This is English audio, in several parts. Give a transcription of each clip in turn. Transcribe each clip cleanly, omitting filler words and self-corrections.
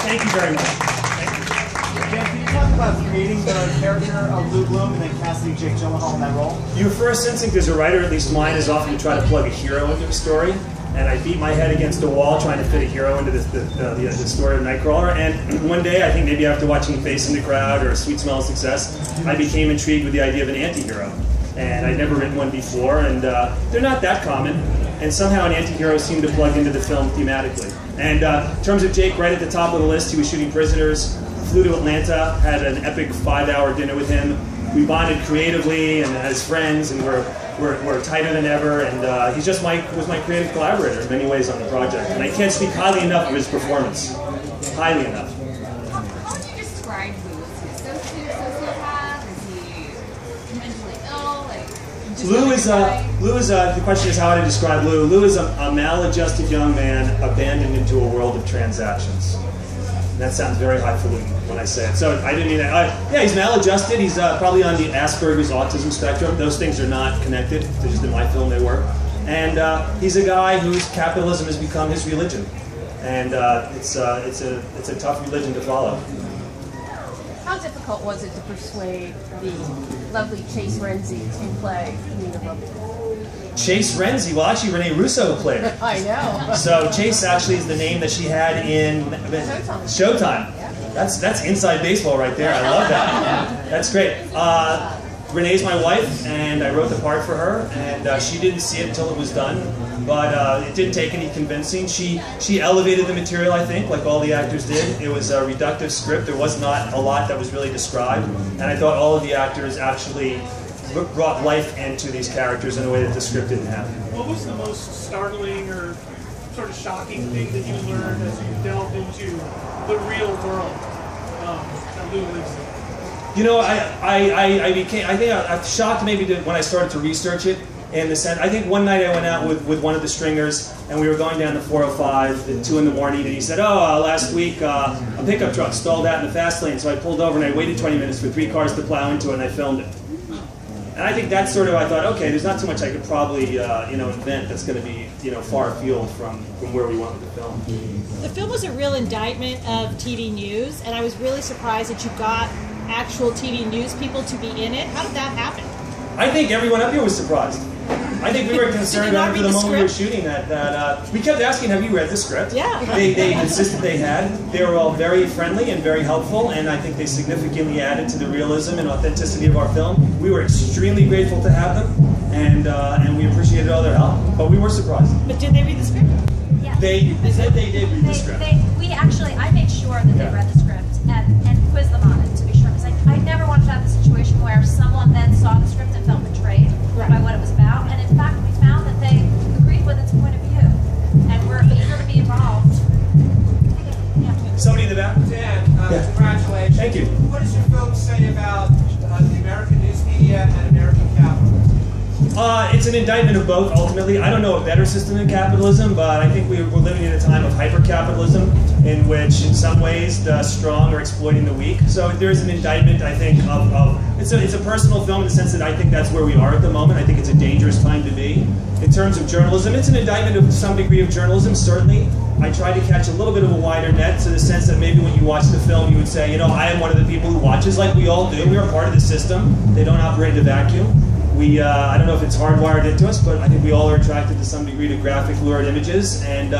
Thank you very much. Thank you. Jen, can you talk about creating the character of Lou Bloom and then casting Jake Gyllenhaal in that role? Your first instinct as a writer, at least mine, is often to try to plug a hero into the story. And I beat my head against a wall trying to fit a hero into the story of Nightcrawler. And one day, I think maybe after watching Face in the Crowd or Sweet Smell of Success, I became intrigued with the idea of an anti-hero. And I'd never written one before, and they're not that common. And somehow an anti-hero seemed to plug into the film thematically. And in terms of Jake, right at the top of the list, he was shooting Prisoners, flew to Atlanta, had an epic 5-hour dinner with him. We bonded creatively and as friends, and we're tighter than ever. And he just was my creative collaborator in many ways on the project. And I can't speak highly enough of his performance. Highly enough. How would you describe Lou? Is he a sociopath? Is he mentally ill? Lou is the question is how would I describe Lou? Lou is a maladjusted young man abandoned into a world of transactions. And that sounds very highfalutin when I say it. So I didn't mean that. Yeah, he's maladjusted. He's probably on the Asperger's autism spectrum. Those things are not connected. They're just in my film they were. And he's a guy whose capitalism has become his religion. And it's a tough religion to follow. How difficult was it to persuade the lovely Chase Renzi to play Nina? Chase Renzi? Well, actually, Renee Russo played her. I know. So Chase actually is the name that she had in Showtime. That's inside baseball right there. I love that. That's great. Renee's my wife, and I wrote the part for her, and she didn't see it until it was done. But it didn't take any convincing. She elevated the material, I think, like all the actors did. It was a reductive script. There was not a lot that was really described. And I thought all of the actors actually brought life into these characters in a way that the script didn't have. What was the most startling or sort of shocking thing that you learned as you delved into the real world that Lou lives in? You know, I think I shocked maybe when I started to research it. In the sense, I think one night I went out with one of the stringers, and we were going down the 405 at 2 in the morning, and he said, "Oh, last week a pickup truck stalled out in the fast lane, so I pulled over and I waited 20 minutes for 3 cars to plow into it, and I filmed it." And I think that's sort of, I thought, okay, there's not too much I could probably invent that's going to be far afield from where we went with the film. The film was a real indictment of TV news, and I was really surprised that you got actual TV news people to be in it. How did that happen? I think everyone up here was surprised. I think we were concerned right after the moment we were shooting that we kept asking, have you read the script? Yeah. They insisted they had. They were all very friendly and very helpful, and I think they significantly added to the realism and authenticity of our film. We were extremely grateful to have them, and we appreciated all their help, but we were surprised. But did they read the script? Yeah. They said they did read the script. I made sure that they read the script and quizzed them on it to be sure. Because I never wanted to have the situation where someone then saw the script and felt betrayed by what it was about. And in fact, we found that they agreed with its point of view. And we're eager to be involved. Yeah. Somebody in the back? Dan, congratulations. Thank you. What does your film say about the American news media and American capitalism? It's an indictment of both, ultimately. I don't know a better system than capitalism, but I think we're living in a time of hyper-capitalism in which, in some ways, the strong are exploiting the weak. So there's an indictment, I think, it's a personal film in the sense that I think that's where we are at the moment. I think it's a dangerous time to be. In terms of journalism, it's an indictment of some degree of journalism, certainly. I tried to catch a little bit of a wider net, to the sense that maybe when you watch the film, you would say, I am one of the people who watches like we all do. We are part of the system. They don't operate in a vacuum. I don't know if it's hardwired into us, but I think we all are attracted to some degree to graphic lurid images, and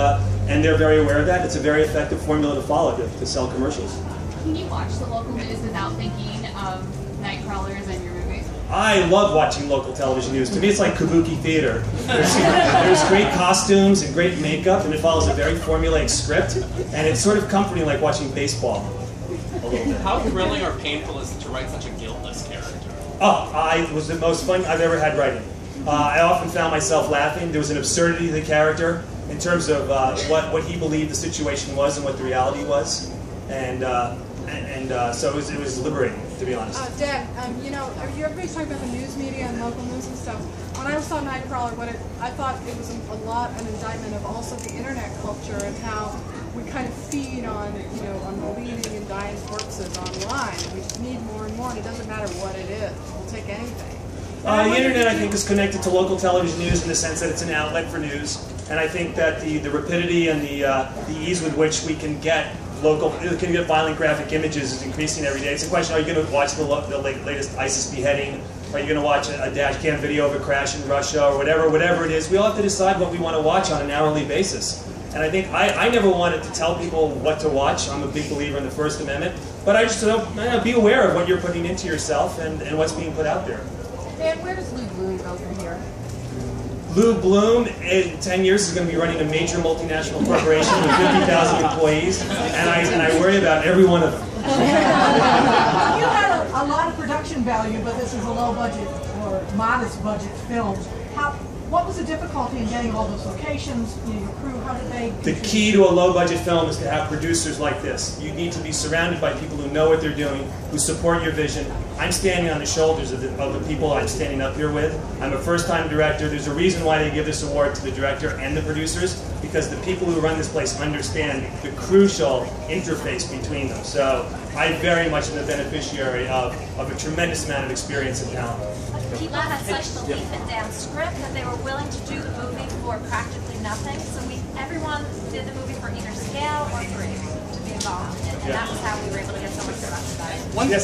they're very aware of that. It's a very effective formula to follow to sell commercials. Can you watch the local news without thinking of Nightcrawlers and your movies? I love watching local television news. To me, it's like kabuki theater. There's great costumes and great makeup, and it follows a very formulaic script, and it's sort of comforting, like watching baseball a little bit. How thrilling or painful is it to write such a guiltless character? Oh, it was the most fun I've ever had writing. I often found myself laughing. There was an absurdity to the character in terms of what he believed the situation was and what the reality was, and so it was liberating, to be honest. Dan, everybody's talking about the news media and local news and stuff. When I saw Nightcrawler, I thought it was an indictment of also the internet culture and how we kind of feed on bleeding and dying corpses online. We just need more and more, and it doesn't matter what it is. We'll take anything. The internet, I think, is connected to local television news in the sense that it's an outlet for news, and I think that the rapidity and the ease with which we can get local, can get violent graphic images is increasing every day. It's a question, are you going to watch the latest ISIS beheading? Are you going to watch a dash cam video of a crash in Russia or whatever it is? We all have to decide what we want to watch on an hourly basis. And I think I never wanted to tell people what to watch. I'm a big believer in the First Amendment. But I just be aware of what you're putting into yourself and what's being put out there. Dan, where does Lou Bloom go from here? Lou Bloom, in 10 years, is going to be running a major multinational corporation with 50,000 employees, and I worry about every one of them. You had a lot of production value, but this is a low budget or modest budget film. What was the difficulty in getting all those locations, your crew, how did they... The key to a low-budget film is to have producers like this. You need to be surrounded by people who know what they're doing, who support your vision. I'm standing on the shoulders of the people I'm standing up here with. I'm a first-time director. There's a reason why they give this award to the director and the producers, because the people who run this place understand the crucial interface between them. So I very much am the beneficiary of a tremendous amount of experience and talent. People had such belief in Dan's script that they were willing to do the movie for practically nothing. So everyone did the movie for either scale or free to be involved. And that was how we were able to get so much production value.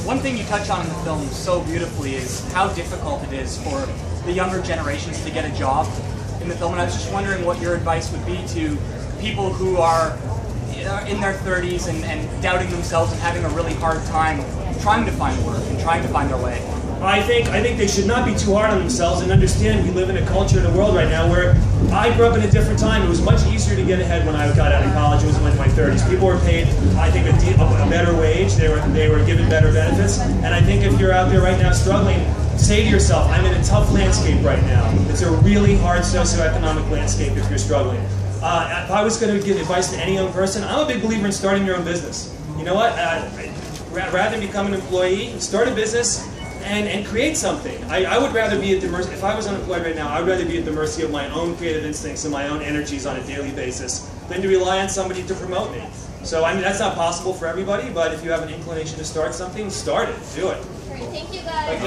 One thing you touch on in the film so beautifully is how difficult it is for the younger generations to get a job in the film. And I was just wondering what your advice would be to people who are in their 30s and doubting themselves and having a really hard time trying to find work and trying to find their way. I think they should not be too hard on themselves and understand we live in a culture in a world right now where I grew up in a different time. It was much easier to get ahead when I got out of college. It was in my 30s. People were paid, I think, a better wage. They were given better benefits. And I think if you're out there right now struggling, say to yourself, I'm in a tough landscape right now. It's a really hard socioeconomic landscape if you're struggling. If I was going to give advice to any young person, I'm a big believer in starting your own business. You know what? Rather than become an employee, start a business. And create something. I would rather be at the mercy, if I was unemployed right now, I would rather be at the mercy of my own creative instincts and my own energies on a daily basis than to rely on somebody to promote me. So I mean, that's not possible for everybody, but if you have an inclination to start something, start it, do it. Great, thank you guys.